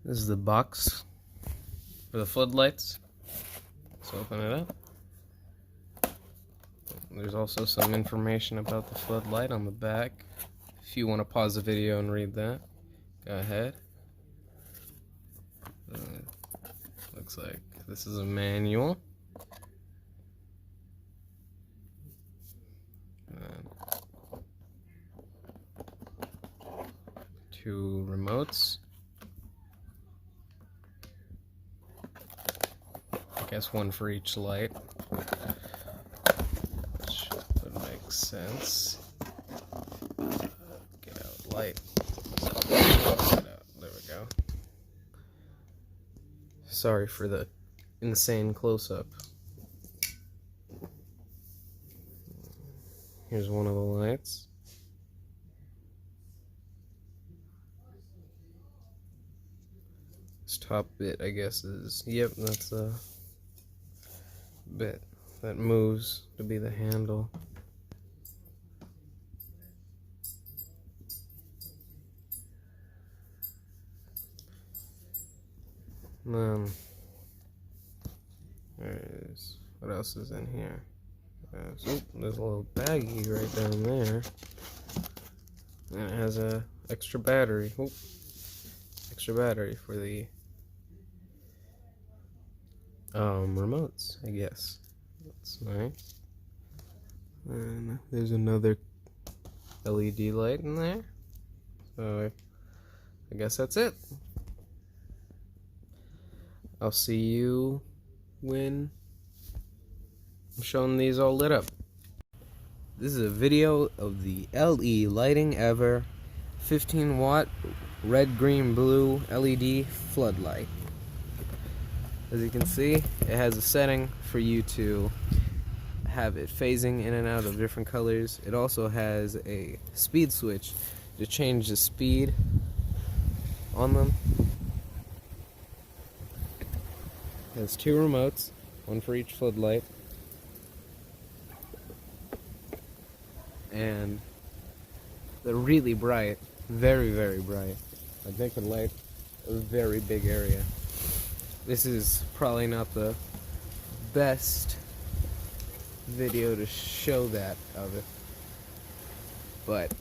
This is the box for the floodlights. Let's open it up. There's also some information about the floodlight on the back. If you want to pause the video and read that, go ahead. Looks like this is a manual. Two remotes. I guess one for each light, which would make sense. Get out light. Get out. There we go. Sorry for the insane close-up. Here's one of the lights. This top bit, I guess, is, yep, that's a bit that moves to be the handle. There's, what else is in here? There's a little baggie right down there. And it has a extra battery. Extra battery for the remotes, I guess. That's nice. And there's another LED light in there. So I guess that's it. I'll see you when I'm showing these all lit up. This is a video of the LED Lighting Ever 15 watt red, green, blue LED floodlight. As you can see, it has a setting for you to have it phasing in and out of different colors. It also has a speed switch to change the speed on them. It has two remotes, one for each floodlight. And they're really bright, very, very bright. Like they could light a very big area. This is probably not the best video to show that of it, but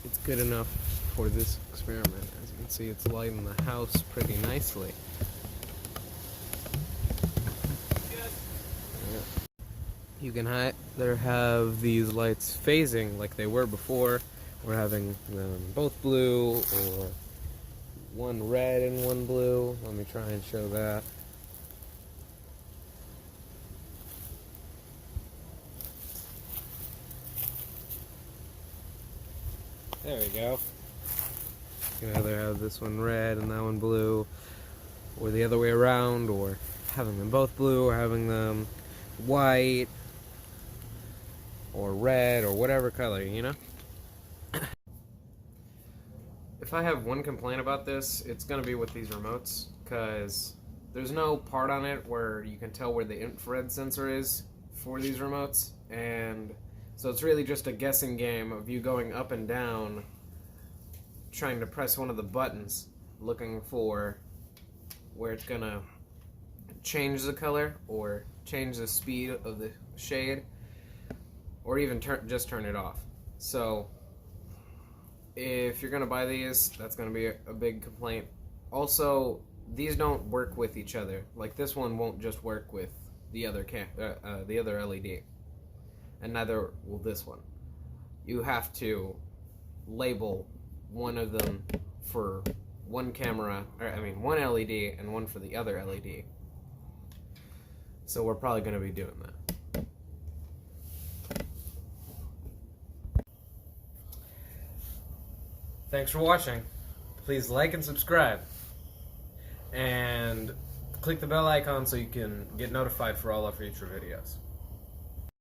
it's good enough for this experiment. As you can see, it's lighting the house pretty nicely. You can either have these lights phasing like they were before, or having them both blue, or one red and one blue. Let me try and show that. There we go. You can either have this one red and that one blue, or the other way around, or having them both blue, or having them white, or red, or whatever color, you know? If I have one complaint about this, it's going to be with these remotes, because there's no part on it where you can tell where the infrared sensor is for these remotes, and so it's really just a guessing game of you going up and down, trying to press one of the buttons, looking for where it's going to change the color, or change the speed of the shade, or even just turn it off. So if you're going to buy these, that's going to be a big complaint. Also, these don't work with each other. Like this one won't just work with the other LED, and neither will this one. You have to label one of them for one camera, one LED and one for the other LED. So we're probably going to be doing that. Thanks for watching. Please like and subscribe. And click the bell icon so you can get notified for all our future videos.